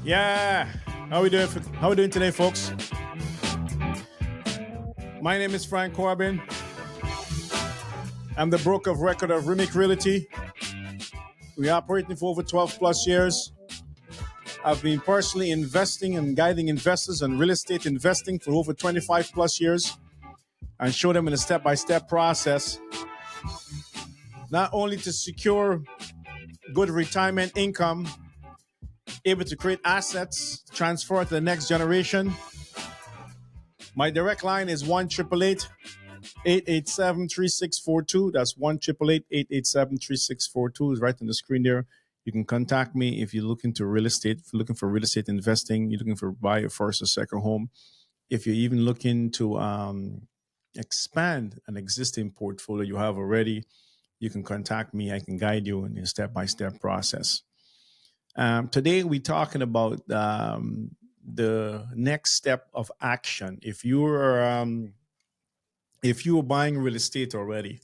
Yeah. How we doing today, folks? My name is Frank Corbin. I'm the broker of record of Remic Realty. We are operating for over 12 plus years. I've been personally investing and guiding investors in real estate investing for over 25 plus years and show them in a step-by-step process, not only to secure good retirement income, able to create assets, transfer to the next generation. My direct line is 1-888-887-3642. That's 1-888-887-3642 is right on the screen there. You can contact me if you're looking to real estate, if you're looking for real estate investing, you're looking for buy your first or second home. If you're even looking to expand an existing portfolio you have already, you can contact me. I can guide you in a step-by-step process. Today we're talking about the next step of action. If you're buying real estate already,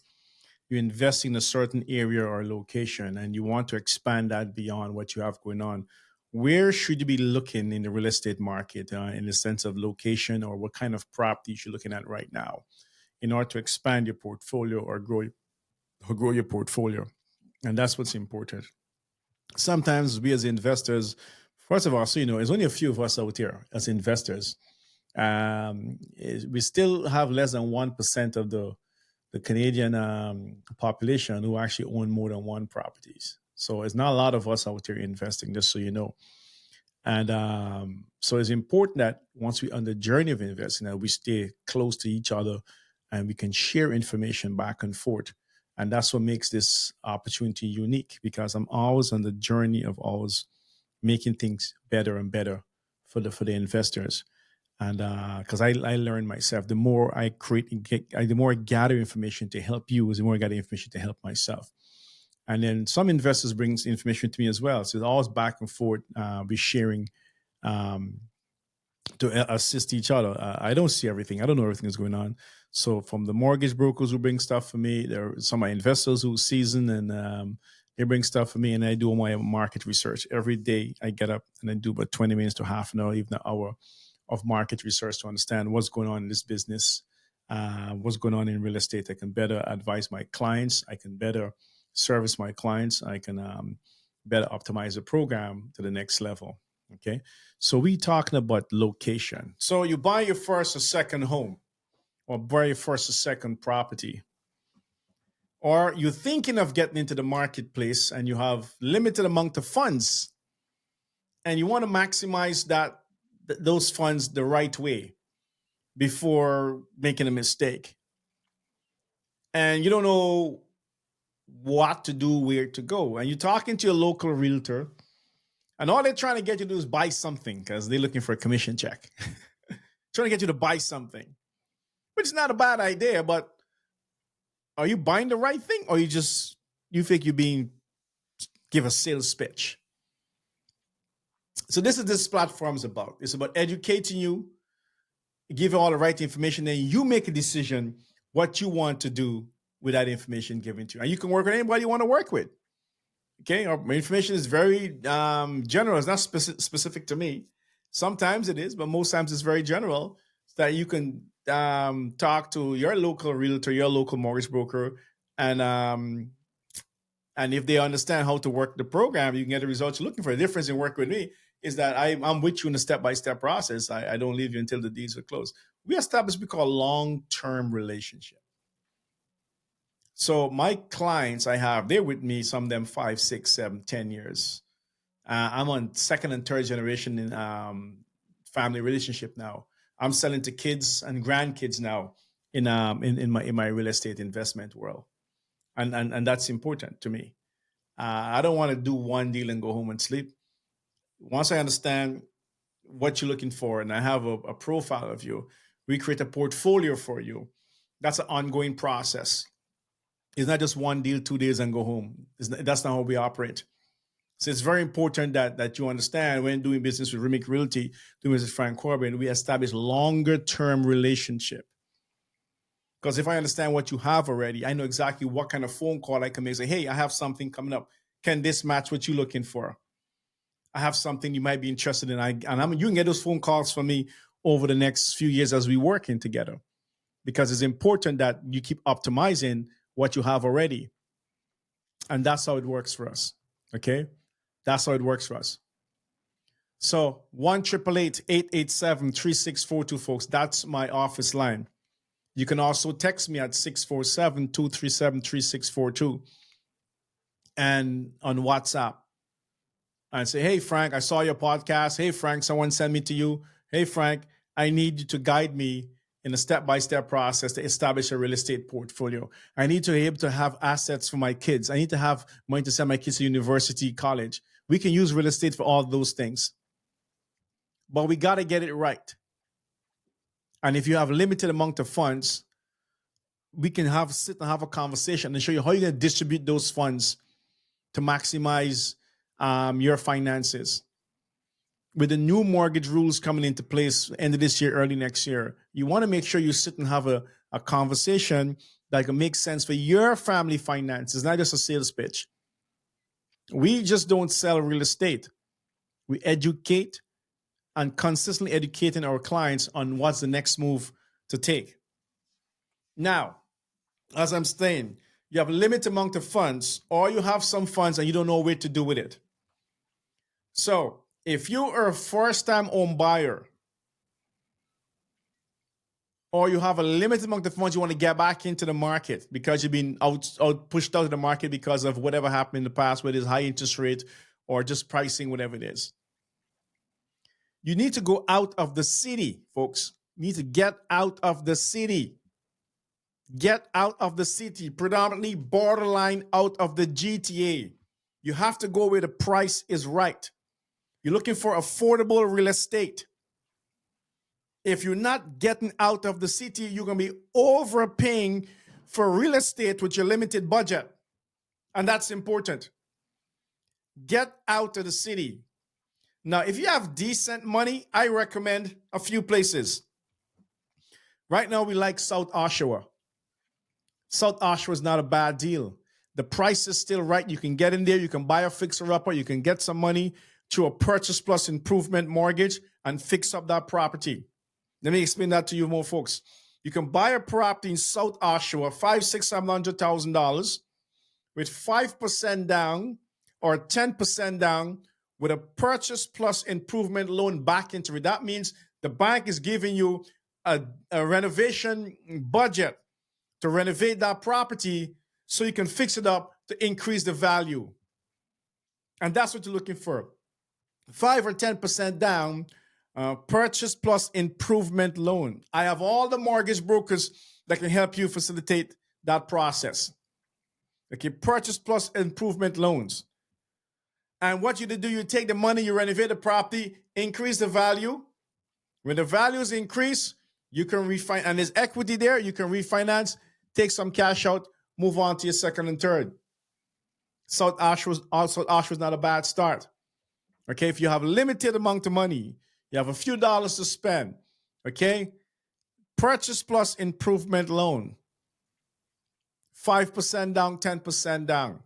you invest in a certain area or location, and you want to expand that beyond what you have going on, where should you be looking in the real estate market in the sense of location, or what kind of properties you're looking at right now in order to expand your portfolio or grow your portfolio? And that's what's important. Sometimes we as investors, first of all, so there's only a few of us out here as investors. We still have less than 1% of the Canadian population who actually own more than one properties. So it's not a lot of us out here investing, just so you know. And so it's important that once we're on the journey of investing, that we stay close to each other and we can share information back and forth. And that's what makes this opportunity unique, because I'm always on the journey of always making things better and better for the investors. And because I learn myself, the more I the more I gather information to help you, the more I gather information to help myself. And then some investors bring information to me as well. So it's always back and forth, we sharing to assist each other. I don't see everything. I don't know everything that's going on. So from the mortgage brokers who bring stuff for me, there are some of my investors who season and they bring stuff for me, and I do my market research. Every day I get up and I do about 20 minutes to half an hour, even an hour of market research to understand what's going on in this business, what's going on in real estate. I can better advise my clients. I can better service my clients. I can better optimize the program to the next level. Okay. So we talking about location. So you buy your first or second home, or buy your first or second property, or you're thinking of getting into the marketplace and you have limited amount of funds and you want to maximize those funds the right way before making a mistake. And you don't know what to do, where to go. And you're talking to your local realtor, and all they're trying to get you to do is buy something because they're looking for a commission check. Trying to get you to buy something, which is not a bad idea, but are you buying the right thing, or you think you're being give a sales pitch? So this platform is about. It's about educating you, give you all the right information, then you make a decision what you want to do with that information given to you. And you can work with anybody you want to work with. Okay, our information is very general. It's not specific to me. Sometimes it is, but most times it's very general, so that you can talk to your local realtor, your local mortgage broker, and if they understand how to work the program, you can get the results you're looking for. The difference in working with me is that I'm with you in a step-by-step process. I don't leave you until the deals are closed. We established what we call long-term relationship. So my clients they're with me, some of them 5, 6, 7, 10 years. I'm on second and third generation in family relationship now. I'm selling to kids and grandkids now in my real estate investment world. And that's important to me. I don't want to do one deal and go home and sleep. Once I understand what you're looking for and I have a profile of you, we create a portfolio for you. That's an ongoing process. It's not just one deal, 2 days and go home. That's not how we operate. So it's very important that you understand when doing business with Remic Realty, doing business with Frank Corbin, we establish longer term relationship. Because if I understand what you have already, I know exactly what kind of phone call I can make. Say, hey, I have something coming up. Can this match what you're looking for? I have something you might be interested in. You can get those phone calls from me over the next few years as we working together, because it's important that you keep optimizing what you have already. And that's how it works for us. Okay. That's how it works for us. So 1-888-887-3642, folks. That's my office line. You can also text me at 647-237-3642 and on WhatsApp and say, hey, Frank, I saw your podcast. Hey, Frank, someone sent me to you. Hey, Frank, I need you to guide me in a step-by-step process to establish a real estate portfolio. I need to be able to have assets for my kids. I need to have money to send my kids to university, college. We can use real estate for all those things, but we got to get it right. And if you have a limited amount of funds, we can sit and have a conversation and show you how you're going to distribute those funds to maximize your finances. With the new mortgage rules coming into place end of this year, early next year, you want to make sure you sit and have a conversation that can make sense for your family finances, not just a sales pitch. We just don't sell real estate. We educate and consistently educating our clients on what's the next move to take. Now, as I'm saying, you have a limited amount of funds, or you have some funds and you don't know where to do with it. So if you are a first-time home buyer, or you have a limited amount of funds you want to get back into the market because you've been pushed out of the market because of whatever happened in the past, whether it's high interest rate or just pricing, whatever it is, you need to go out of the city, folks. You need to get out of the city. Get out of the city, predominantly borderline out of the GTA. You have to go where the price is right. You're looking for affordable real estate. If you're not getting out of the city, you're going to be overpaying for real estate with your limited budget. And that's important. Get out of the city. Now, if you have decent money, I recommend a few places. Right now, we like South Oshawa. South Oshawa is not a bad deal. The price is still right. You can get in there. You can buy a fixer-upper. You can get some money to a purchase plus improvement mortgage and fix up that property. Let me explain that to you more, folks. You can buy a property in South Oshawa, $500,000-$700,000 with 5% down or 10% down with a purchase plus improvement loan back into it. That means the bank is giving you a renovation budget to renovate that property so you can fix it up to increase the value. And that's what you're looking for. 5 or 10% down, purchase plus improvement loan. I have all the mortgage brokers that can help you facilitate that process. Okay, purchase plus improvement loans. And what you do, you take the money, you renovate the property, increase the value. When the values increase, you can refinance, and there's equity there, you can refinance, take some cash out, move on to your second and third. South Oshawa was not a bad start. Okay, if you have a limited amount of money, you have a few dollars to spend, okay? Purchase plus improvement loan. 5% down, 10% down.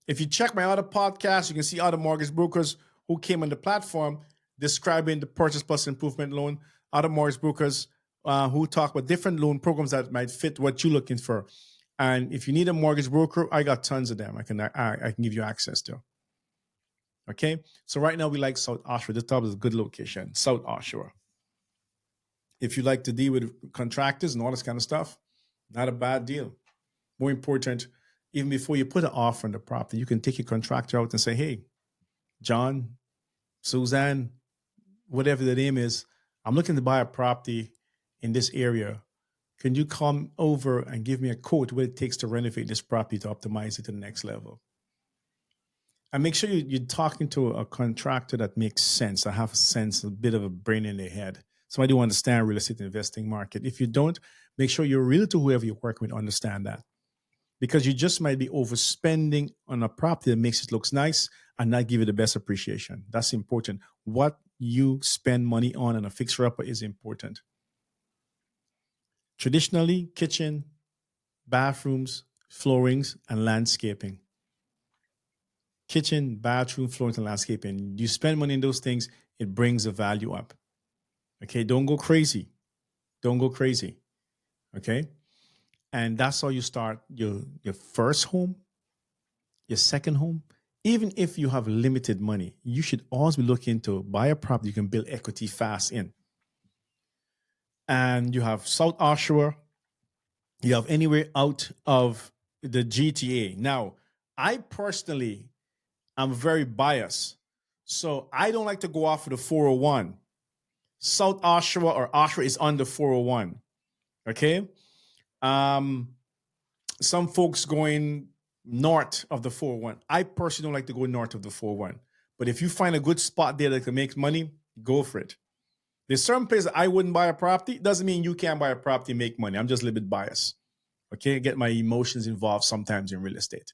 If you check my other podcasts, you can see other mortgage brokers who came on the platform describing the purchase plus improvement loan, other mortgage brokers who talk about different loan programs that might fit what you're looking for. And if you need a mortgage broker, I got tons of them I can give you access to. Okay, so right now we like South Oshawa. The top is a good location, South Oshawa. If you like to deal with contractors and all this kind of stuff, not a bad deal. More important, even before you put an offer on the property, you can take your contractor out and say, hey, John, Suzanne, whatever the name is, I'm looking to buy a property in this area. Can you come over and give me a quote what it takes to renovate this property to optimize it to the next level? And make sure you're talking to a contractor that makes sense, that have a sense, a bit of a brain in their head. Somebody who understands real estate investing market. If you don't, make sure your realtor, whoever you're working with, understand that. Because you just might be overspending on a property that makes it look nice and not give you the best appreciation. That's important. What you spend money on a fixer-upper is important. Traditionally, kitchen, bathrooms, floorings, and landscaping. kitchen, bathroom, flooring, and landscaping. You spend money in those things, it brings the value up. Okay, don't go crazy. Don't go crazy. Okay, and that's how you start your first home, your second home. Even if you have limited money, you should always be looking to buy a property you can build equity fast in. And you have South Oshawa, you have anywhere out of the GTA. Now, I personally am very biased. So I don't like to go off of the 401. South Oshawa or Oshawa is on the 401. Okay. Some folks going north of the 401. I personally don't like to go north of the 401. But if you find a good spot there that can make money, go for it. There's certain places I wouldn't buy a property. Doesn't mean you can't buy a property and make money. I'm just a little bit biased. Okay. I get my emotions involved sometimes in real estate.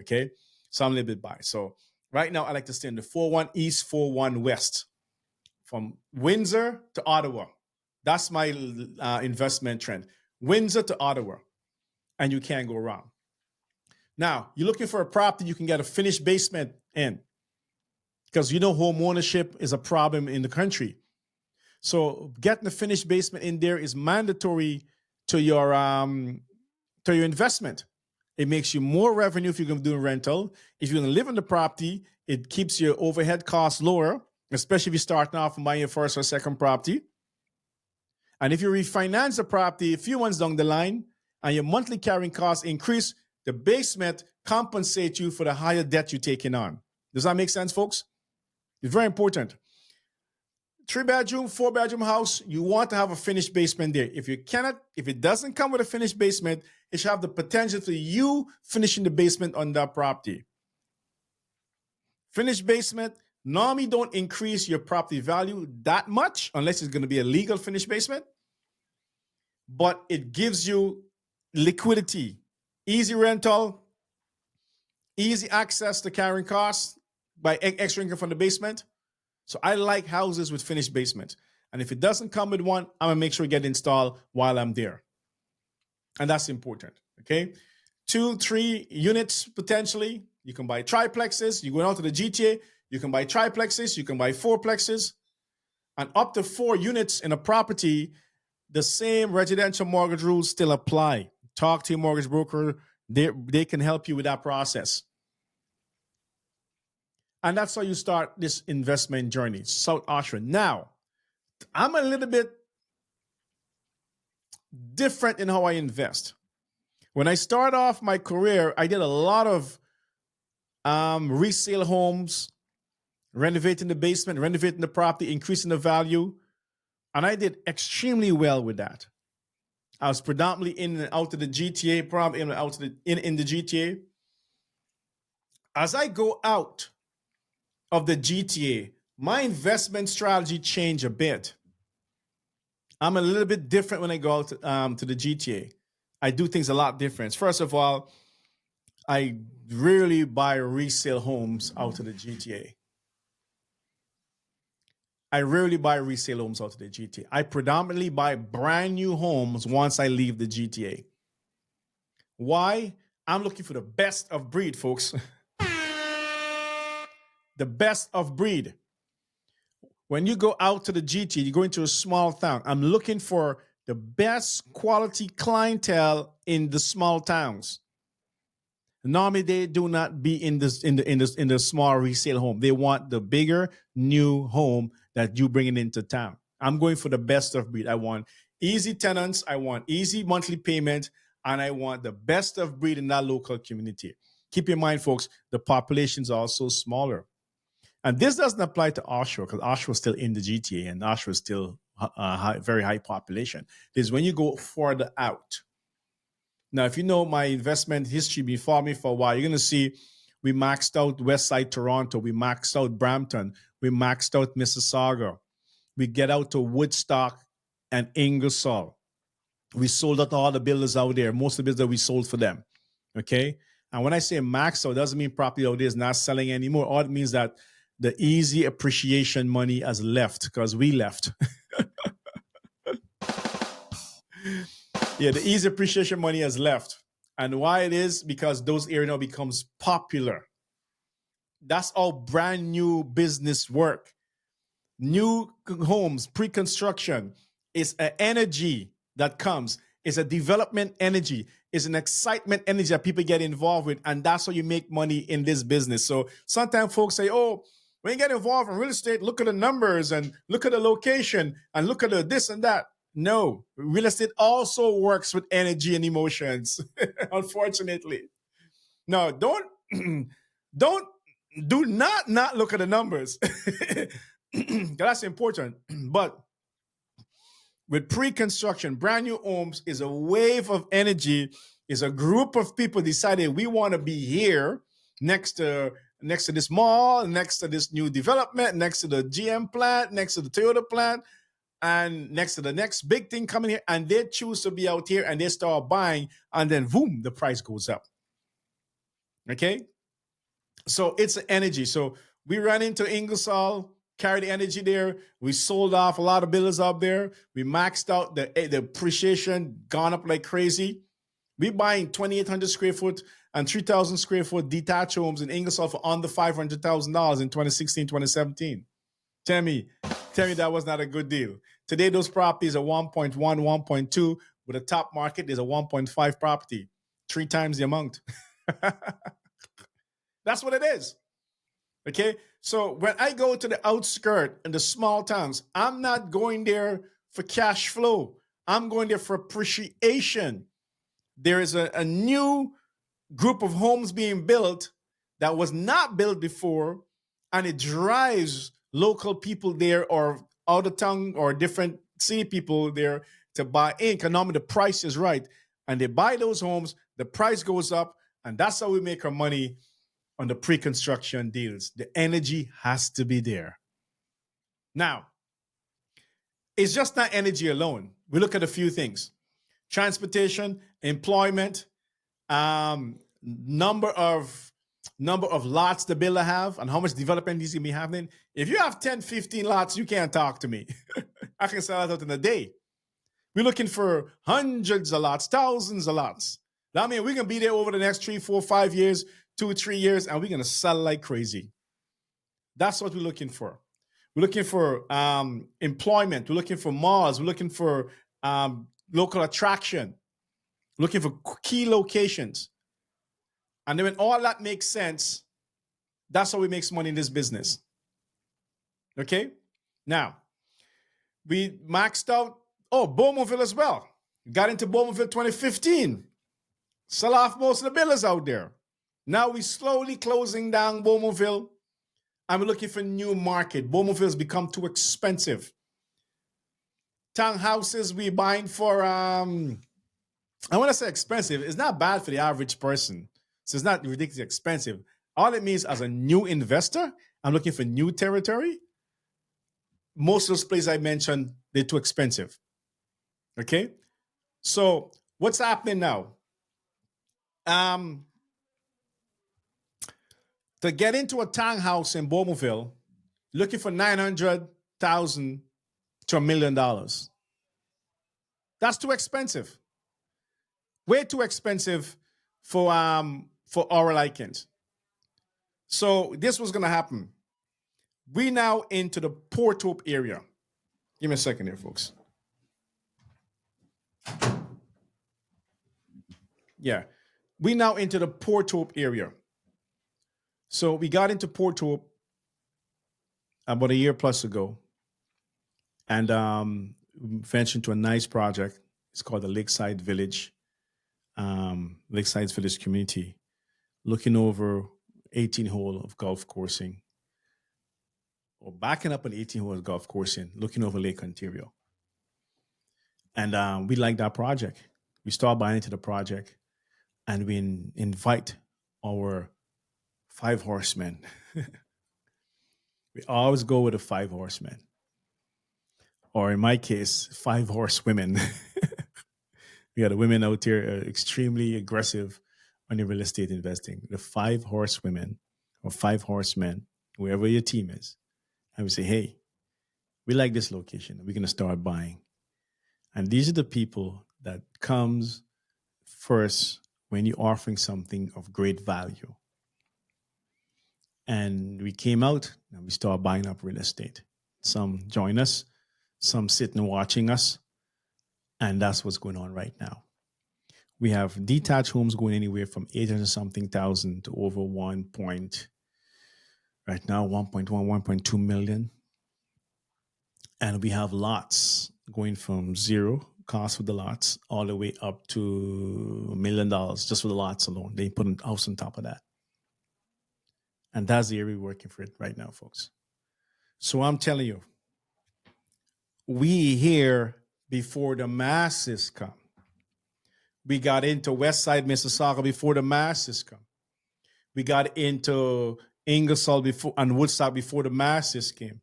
Okay. So I'm a little bit biased. So right now I like to stay in the 401 East, 401 West. From Windsor to Ottawa. That's my investment trend. Windsor to Ottawa. And you can't go wrong. Now, you're looking for a property you can get a finished basement in. Because you know home ownership is a problem in the country. So getting a finished basement in there is mandatory to your investment. It makes you more revenue if you're going to do a rental. If you're going to live in the property, it keeps your overhead costs lower, especially if you're starting off and buying your first or second property. And if you refinance the property a few months down the line and your monthly carrying costs increase, the basement compensates you for the higher debt you're taking on. Does that make sense, folks? It's very important. 3-bedroom, 4-bedroom house, you want to have a finished basement there. If it doesn't come with a finished basement, it should have the potential for you finishing the basement on that property. Finished basement normally don't increase your property value that much unless it's going to be a legal finished basement. But it gives you liquidity, easy rental, easy access to carrying costs by extra income from the basement. So I like houses with finished basement. And if it doesn't come with one, I'm going to make sure it gets installed while I'm there. And that's important, okay? 2-3 units potentially. You can buy triplexes. You go out to the GTA, you can buy triplexes, you can buy fourplexes. And up to 4 units in a property, the same residential mortgage rules still apply. Talk to your mortgage broker. They can help you with that process. And that's how you start this investment journey, South Oshawa. Now, I'm a little bit different in how I invest. When I start off my career, I did a lot of resale homes, renovating the basement, renovating the property, increasing the value. And I did extremely well with that. I was predominantly in and out of the GTA, probably in and out of in the GTA. As I go out of the GTA, my investment strategy changed a bit. I'm a little bit different when I go out to the GTA. I do things a lot different. First of all, I rarely buy resale homes out of the GTA. I rarely buy resale homes out of the GTA. I predominantly buy brand new homes once I leave the GTA. Why? I'm looking for the best of breed, folks. The best of breed. When you go out to the GTA, you go into a small town. I'm looking for the best quality clientele in the small towns. Normally, they do not be in the small resale home. They want the bigger new home that you bringing into town. I'm going for the best of breed. I want easy tenants. I want easy monthly payment, and I want the best of breed in that local community. Keep in mind, folks, the populations are also smaller. And this doesn't apply to Oshawa because Oshawa is still in the GTA and Oshawa is still very high population. This is when you go further out. Now, if you know my investment history, been following me for a while, you're going to see we maxed out Westside Toronto. We maxed out Brampton. We maxed out Mississauga. We get out to Woodstock and Ingersoll. We sold out all the builders out there. Most of the builders that we sold for them. Okay? And when I say maxed out, it doesn't mean property out there is not selling anymore. All it means that the easy appreciation money has left because we left. Yeah, the easy appreciation money has left. And why it is? Because those areas now becomes popular. That's all brand new business work. New homes, pre-construction is an energy that comes. It's a development energy. It's an excitement energy that people get involved with, and that's how you make money in this business. So sometimes folks say, "Oh, when you get involved in real estate, look at the numbers and look at the location and look at the this and that." No, real estate also works with energy and emotions. Unfortunately, no, don't don't do not look at the numbers. That's important. But with pre-construction, brand new homes is a wave of energy, is a group of people deciding we want to be here next to this mall, next to this new development, next to the GM plant, next to the Toyota plant, and next to the next big thing coming here, and they choose to be out here and they start buying, and then boom, the price goes up. Okay? So it's energy. So we ran into Ingersoll, carried the energy there. We sold off a lot of builders up there. We maxed out the appreciation, gone up like crazy. We buying 2,800 square foot and 3,000 square foot detached homes in Ingersoll for under $500,000 in 2016, 2017. Tell me that was not a good deal. Today, those properties are 1.1, 1.2. With a top market, there's a 1.5 property, 3 times the amount. That's what it is. Okay. So when I go to the outskirt and the small towns, I'm not going there for cash flow. I'm going there for appreciation. There is a new group of homes being built that was not built before, and it drives local people there or out of town or different city people there to buy in. Economically, the price is right. And they buy those homes, the price goes up, and that's how we make our money on the pre-construction deals. The energy has to be there. Now, it's just not energy alone. We look at a few things: transportation, employment, number of lots the builder have, and how much development is going to be happening. If you have 10, 15 lots, you can't talk to me. I can sell that out in a day. We're looking for hundreds of lots, thousands of lots. That means we're going to be there over the next 3, 4, 5 years, 2 or 3 years, and we're going to sell like crazy. That's what we're looking for. We're looking for employment. We're looking for malls. We're looking for local attraction. We're looking for key locations. And then when all that makes sense, that's how we make money in this business. Okay? Now, we maxed out, Bowmanville as well. Got into Bowmanville 2015. Sell off most of the builders out there. Now we're slowly closing down Bowmanville, and we're looking for a new market. Bowmanville has become too expensive. Townhouses we buying for, I want to say expensive. It's not bad for the average person. So it's not ridiculously expensive. All it means as a new investor, I'm looking for new territory. Most of those places I mentioned, they're too expensive. Okay? So what's happening now? To get into a townhouse in Bowmanville, looking for $900,000 to $1 million. That's too expensive. Way too expensive for our likings. So this was gonna happen. We now into the Port Hope area. Give me a second here, folks. Yeah. We now into the Port Hope area. So we got into Port Hope about a year plus ago, and ventured into a nice project. It's called the Lakeside Village, Lakeside Village Community, looking over 18-hole of golf coursing, or backing up an 18-hole of golf coursing, looking over Lake Ontario. And we like that project. We start buying into the project, and we invite our 5 horsemen. We always go with the 5 horsemen, or in my case, 5 horsewomen. We got the women out here extremely aggressive on the real estate investing. The 5 horsewomen or 5 horsemen, whoever your team is, and we say, hey, we like this location. We're going to start buying. And these are the people that comes first when you're offering something of great value. And we came out and we started buying up real estate. Some join us, some sitting watching us. And that's what's going on right now. We have detached homes going anywhere from 800 something thousand to over right now, 1.1, 1.2 million. And we have lots going from zero cost for the lots all the way up to $1 million just for the lots alone. They put a house on top of that. And that's the area we're working for it right now, folks. So I'm telling you, we here before the masses come. We got into West Side Mississauga before the masses come. We got into Ingersoll before and Woodstock before the masses came.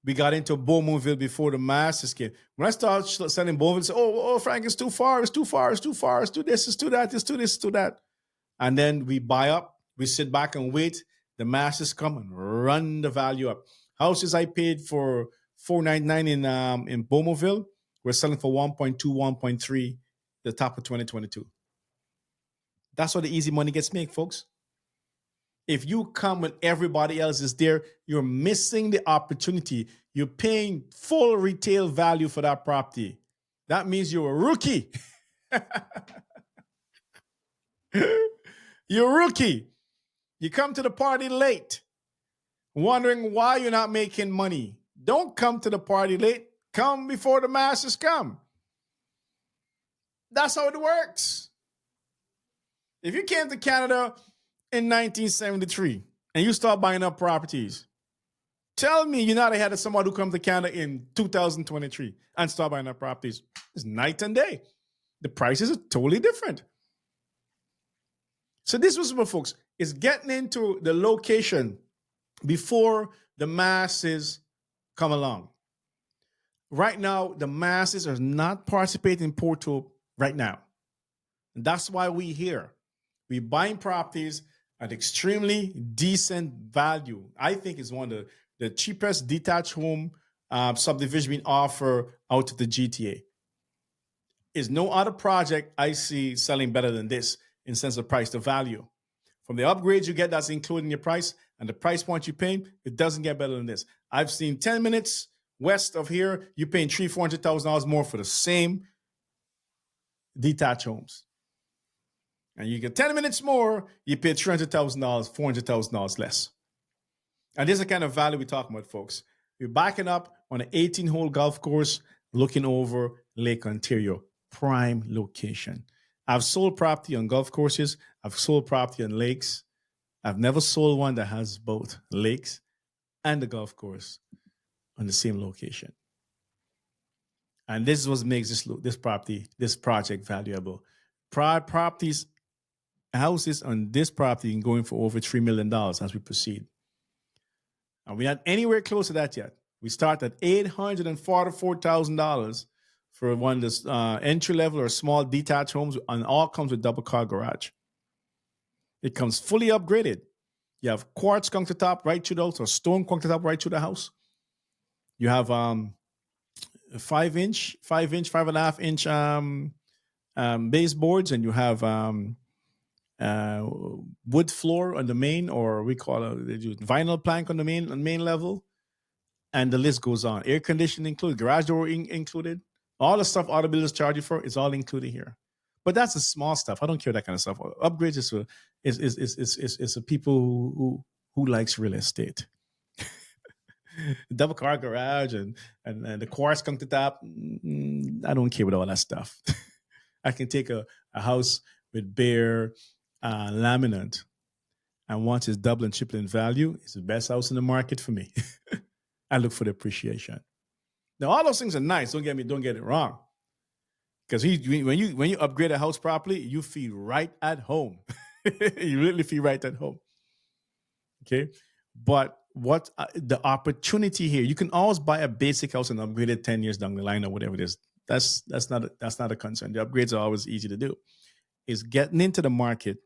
We got into Beaumontville before the masses came. When I started selling Beaumontville, say, oh, Frank, it's too far, it's too far, it's too far, it's too this, it's too that, it's too this, it's too that. And then we buy up, we sit back and wait. The masses come and run the value up. Houses I paid for $499 in Beaumontville, we're selling for 1.2, 1.3, the top of 2022. That's where the easy money gets made, folks. If you come when everybody else is there, you're missing the opportunity. You're paying full retail value for that property. That means you're a rookie. You're a rookie. You come to the party late, wondering why you're not making money. Don't come to the party late. Come before the masses come. That's how it works. If you came to Canada in 1973 and you start buying up properties, tell me you're not ahead of someone who comes to Canada in 2023 and start buying up properties. It's night and day. The prices are totally different. So this was what, folks, is getting into the location before the masses come along. Right now, the masses are not participating in Port Hope right now. And that's why we're here. We're buying properties at extremely decent value. I think it's one of the cheapest detached home subdivision being offered out of the GTA. Is no other project I see selling better than this in sense of price to value. From the upgrades you get that's included in your price and the price point you're paying, it doesn't get better than this. I've seen 10 minutes west of here, you're paying $300,000-$400,000 more for the same detached homes. And you get 10 minutes more, you pay $300,000, $400,000 less. And this is the kind of value we're talking about, folks. We're backing up on an 18-hole golf course looking over Lake Ontario, prime location. I've sold property on golf courses. I've sold property on lakes. I've never sold one that has both lakes and the golf course on the same location. And this is what makes this project valuable. Properties, houses on this property going for over $3 million as we proceed. And we're not anywhere close to that yet. We start at $844,000 for one of this entry level or small detached homes, and all comes with double car garage. It comes fully upgraded. You have quartz countertop right through the house, or stone countertop right through the house. You have 5.5 inch baseboards, and you have wood floor on the main, or we call it vinyl plank on the main level, and the list goes on. Air conditioning included, garage door included, all the stuff auto builders charge you for is all included here. But that's the small stuff. I don't care that kind of stuff. Upgrades is for people who likes real estate. Double car garage and the quartz countertop. I don't care with all that stuff. I can take a house with bare laminate, and once it's double and triple in value, it's the best house in the market for me. I look for the appreciation. Now, all those things are nice. Don't get it wrong. Because when you upgrade a house properly, you feel right at home. You really feel right at home. Okay, but what the opportunity here? You can always buy a basic house and upgrade it 10 years down the line or whatever it is. That's not a concern. The upgrades are always easy to do. Is getting into the market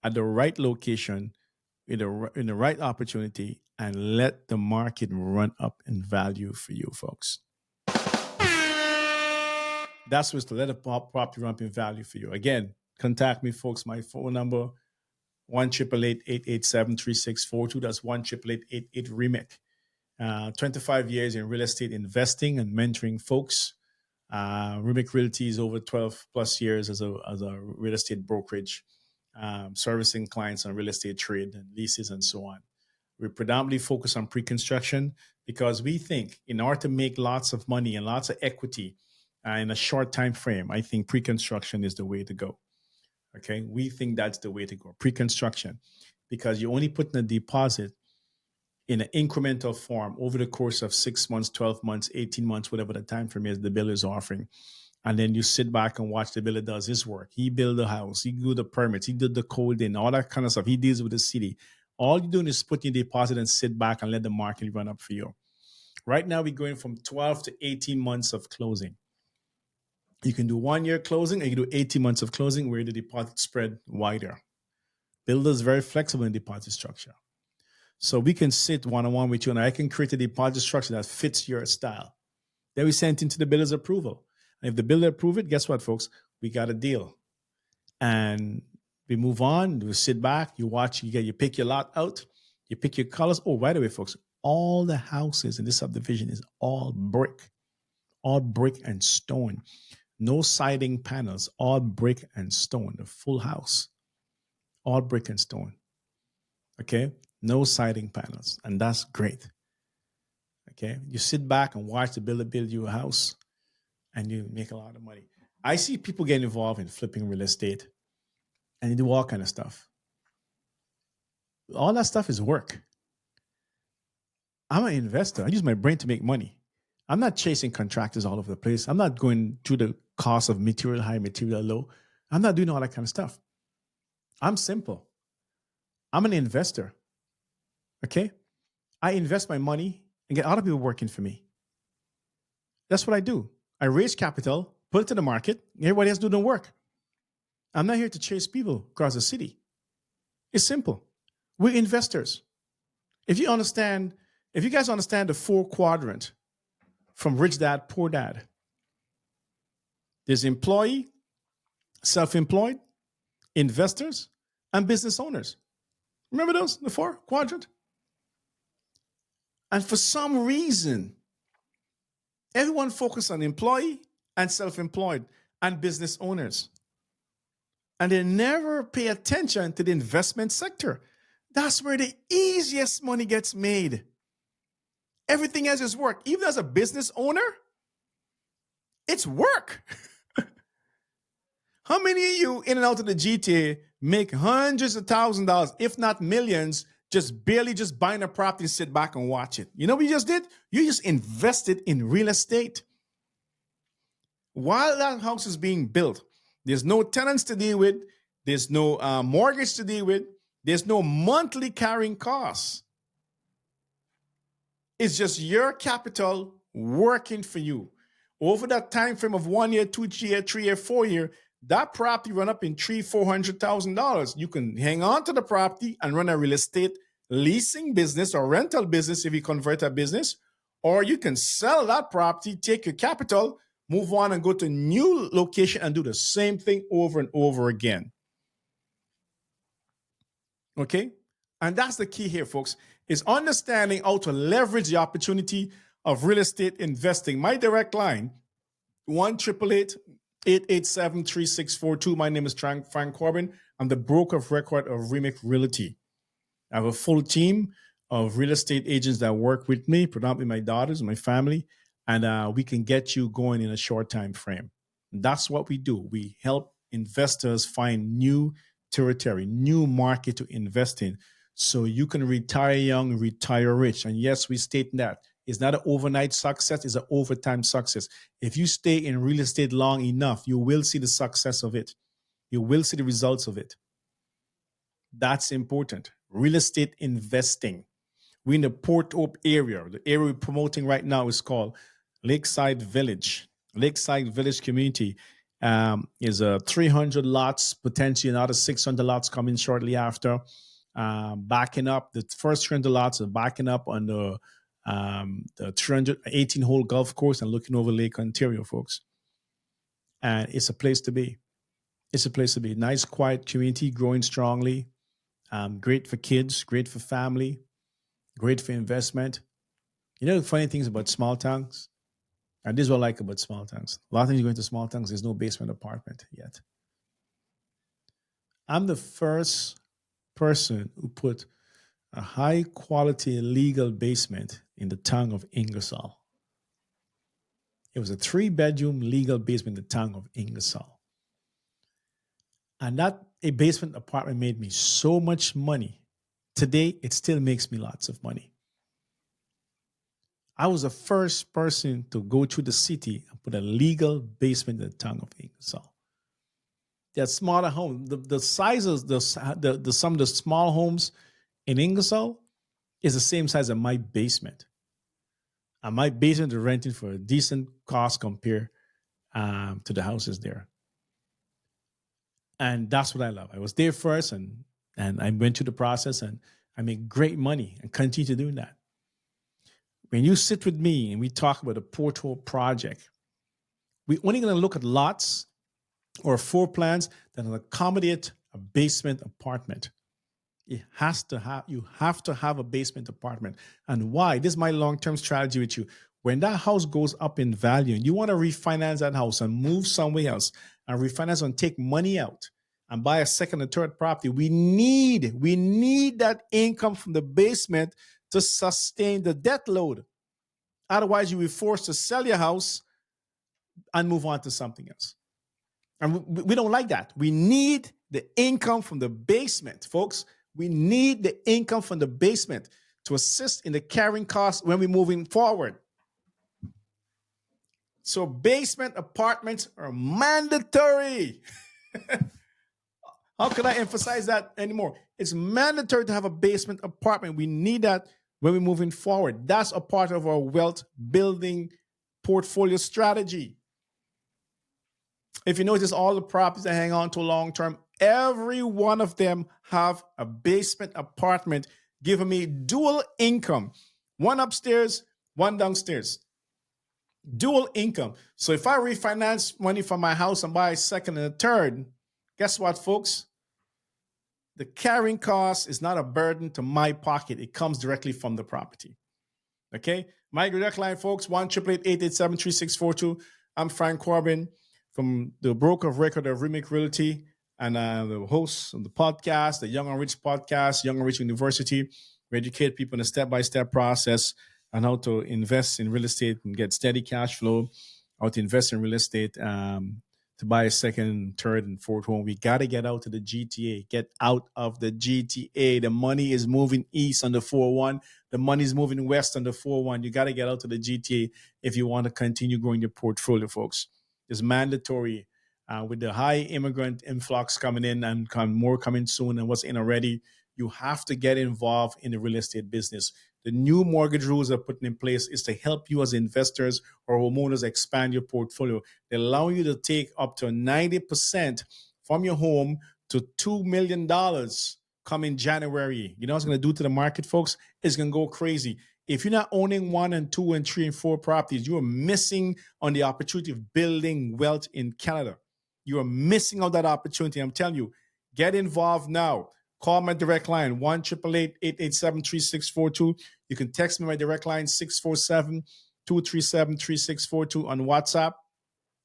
at the right location, in the right opportunity, and let the market run up in value for you, folks. That's what's to let a property run up in value for you. Again, contact me, folks. My phone number 1-888-887-3642. That's 1-888-88 remake. 25 years in real estate investing and mentoring folks. Remic Realty is over 12 plus years as a real estate brokerage, servicing clients on real estate trade and leases and so on. We predominantly focus on pre-construction because we think in order to make lots of money and lots of equity in a short time frame, I think pre-construction is the way to go. Okay, we think that's the way to go, pre-construction, because you only put in a deposit in an incremental form over the course of 6 months, 12 months, 18 months, whatever the time frame is the builder is offering. And then you sit back and watch the builder does his work. He build the house, he do the permits, he did the coding, all that kind of stuff. He deals with the city. All you're doing is put your deposit and sit back and let the market run up for you. Right now, we're going from 12 to 18 months of closing. You can do 1 year closing, or you can do 18 months of closing where the deposit spread wider. Builders very flexible in deposit structure. So we can sit one-on-one with you, and I can create a deposit structure that fits your style. Then we send it into the builder's approval. And if the builder approves it, guess what, folks? We got a deal. And we move on. We sit back. You watch. You pick your lot out. You pick your colors. Oh, by the way, folks, all the houses in this subdivision is all brick and stone. No siding panels, all brick and stone. The full house, all brick and stone. Okay, no siding panels, and that's great. Okay, you sit back and watch the builder build you a house, and you make a lot of money. I see people get involved in flipping real estate, and they do all kind of stuff. All that stuff is work. I'm an investor. I use my brain to make money. I'm not chasing contractors all over the place. I'm not going through the cost of material high, material low. I'm not doing all that kind of stuff. I'm simple. I'm an investor. Okay? I invest my money and get other people working for me. That's what I do. I raise capital, put it to the market, everybody else do the work. I'm not here to chase people across the city. It's simple. We're investors. If you guys understand the 4 quadrant from Rich Dad, Poor Dad, there's employee, self-employed, investors, and business owners. Remember those, the 4 quadrant? And for some reason, everyone focuses on employee and self-employed and business owners. And they never pay attention to the investment sector. That's where the easiest money gets made. Everything else is work. Even as a business owner, it's work. How many of you in and out of the GTA make hundreds of $1,000s, if not millions, just barely just buying a property and sit back and watch it? You know what you just did? You just invested in real estate. While that house is being built, there's no tenants to deal with. There's no mortgage to deal with. There's no monthly carrying costs. It's just your capital working for you. Over that time frame of 1 year, 2 year, 3 year, 4 year, that property run up in $300,000-$400,000. You can hang on to the property and run a real estate leasing business or rental business if you convert a business, or you can sell that property, take your capital, move on and go to a new location and do the same thing over and over again. Okay? And that's the key here, folks, is understanding how to leverage the opportunity of real estate investing. My direct line, 1-888-887-3642. My name is Frank Corbin. I'm the broker of record of Remic Realty. I have a full team of real estate agents that work with me, predominantly my daughters and my family, and we can get you going in a short time frame. That's what we do. We help investors find new territory, new market to invest in, so you can retire young, retire rich. And yes, we state that. It's not an overnight success, it's an overtime success. If you stay in real estate long enough, you will see the success of it. You will see the results of it. That's important. Real estate investing. We're in the Port Hope area. The area we're promoting right now is called Lakeside Village. Lakeside Village community is 300 lots, potentially another 600 lots coming shortly after. Backing up, the first 300 lots are backing up on the 318-hole golf course and looking over Lake Ontario, folks. And it's a place to be. It's a place to be. Nice, quiet community, growing strongly. Great for kids, great for family, great for investment. You know the funny things about small towns? And this is what I like about small towns. A lot of things going to small towns, there's no basement apartment yet. I'm the first person who put a high quality legal basement in the town of Ingersoll. It was a 3-bedroom legal basement in the town of Ingersoll. And that a basement apartment made me so much money. Today, it still makes me lots of money. I was the first person to go through the city and put a legal basement in the town of Ingersoll. They're smaller homes. The sizes, some of the small homes in Ingersoll is the same size as my basement. And my basement is renting for a decent cost compared to the houses there. And that's what I love. I was there first, and I went through the process, and I made great money and continue to do that. When you sit with me and we talk about the Port Hope project, we're only going to look at lots or floor plans that will accommodate a basement apartment. You have to have a basement apartment. And why? This is my long-term strategy with you. When that house goes up in value and you want to refinance that house and move somewhere else and refinance and take money out and buy a second or third property, we need that income from the basement to sustain the debt load. Otherwise, you will be forced to sell your house and move on to something else. And we don't like that. We need the income from the basement, folks. We need the income from the basement to assist in the carrying costs when we're moving forward. So basement apartments are mandatory. How can I emphasize that anymore? It's mandatory to have a basement apartment. We need that when we're moving forward. That's a part of our wealth building portfolio strategy. If you notice, all the properties that hang on to long term, every one of them have a basement apartment giving me dual income. One upstairs, one downstairs. Dual income. So if I refinance money from my house and buy a second and a third, guess what, folks? The carrying cost is not a burden to my pocket. It comes directly from the property. Okay? My direct line, folks, 1-888-887-3642. I'm Frank Corbin from the broker of record of Remake Realty and the host of the podcast, the Young and Rich podcast, Young and Rich University. We educate people in a step-by-step process on how to invest in real estate and get steady cash flow, how to invest in real estate to buy a second, third, and fourth home. We got to get out to the GTA. Get out of the GTA. The money is moving east on the 401. The money is moving west on the 401. You got to get out to the GTA if you want to continue growing your portfolio, folks. It's mandatory with the high immigrant influx coming in and more coming soon and what's in already. You have to get involved in the real estate business. The new mortgage rules are put in place is to help you as investors or homeowners expand your portfolio. They allow you to take up to 90% from your home to $2 million coming January. You know what it's going to do to the market, folks? It's going to go crazy. If you're not owning 1 and 2 and 3 and 4 properties, you are missing on the opportunity of building wealth in Canada. You are missing out that opportunity. I'm telling you, get involved now. Call my direct line, 1-888-887-3642. You can text me my direct line, 647-237-3642 on WhatsApp.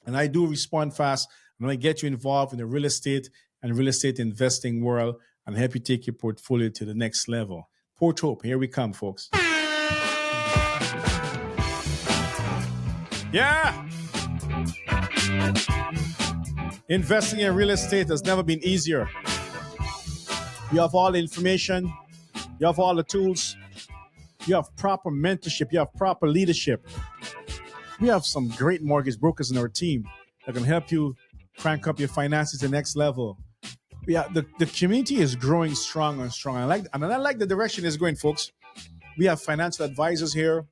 And I do respond fast. I'm going to get you involved in the real estate and real estate investing world and help you take your portfolio to the next level. Port Hope, here we come, folks. Yeah! Investing in real estate has never been easier. You have all the information. You have all the tools. You have proper mentorship. You have proper leadership. We have some great mortgage brokers in our team that can help you crank up your finances to the next level. The community is growing strong and strong. I like the direction it's going, folks. We have financial advisors here.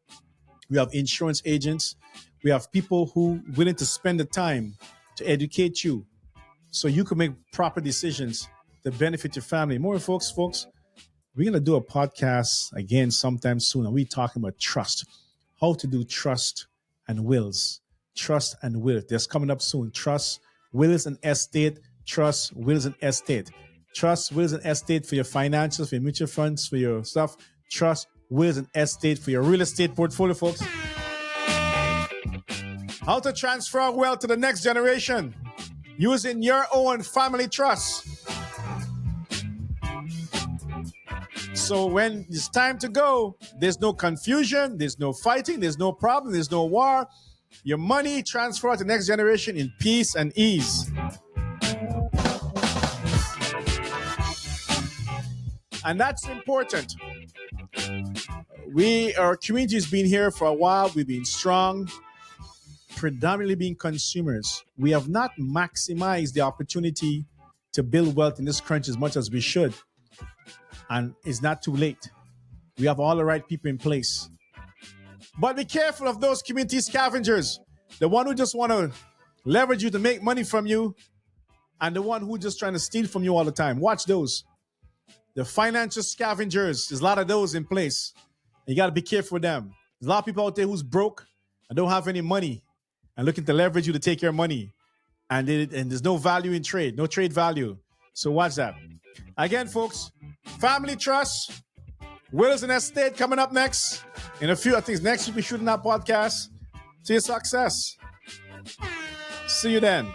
We have insurance agents. We have people who are willing to spend the time to educate you so you can make proper decisions to benefit your family. More folks, we're going to do a podcast again sometime soon. And we're talking about trust, how to do trust and wills. Trust and will. That's coming up soon. Trust, wills, and estate. Trust, wills, and estate. Trust wills and estate for your financials, for your mutual funds, for your stuff. Trust wills and estate for your real estate portfolio, folks. How to transfer wealth to the next generation using your own family trust. So when it's time to go, there's no confusion, there's no fighting, there's no problem, there's no war. Your money transferred to the next generation in peace and ease. And that's important. Our community's been here for a while. We've been strong, predominantly being consumers. We have not maximized the opportunity to build wealth in this country as much as we should. And it's not too late. We have all the right people in place. But be careful of those community scavengers. The one who just want to leverage you to make money from you, and the one who just trying to steal from you all the time. Watch those. The financial scavengers, there's a lot of those in place. You got to be careful with them. There's a lot of people out there who's broke and don't have any money and looking to leverage you to take your money. And there's no value in trade, no trade value. So watch that. Again, folks, family trust, wills and estate coming up next. In a few, I think it's next week we're shooting our podcast. See your success. See you then.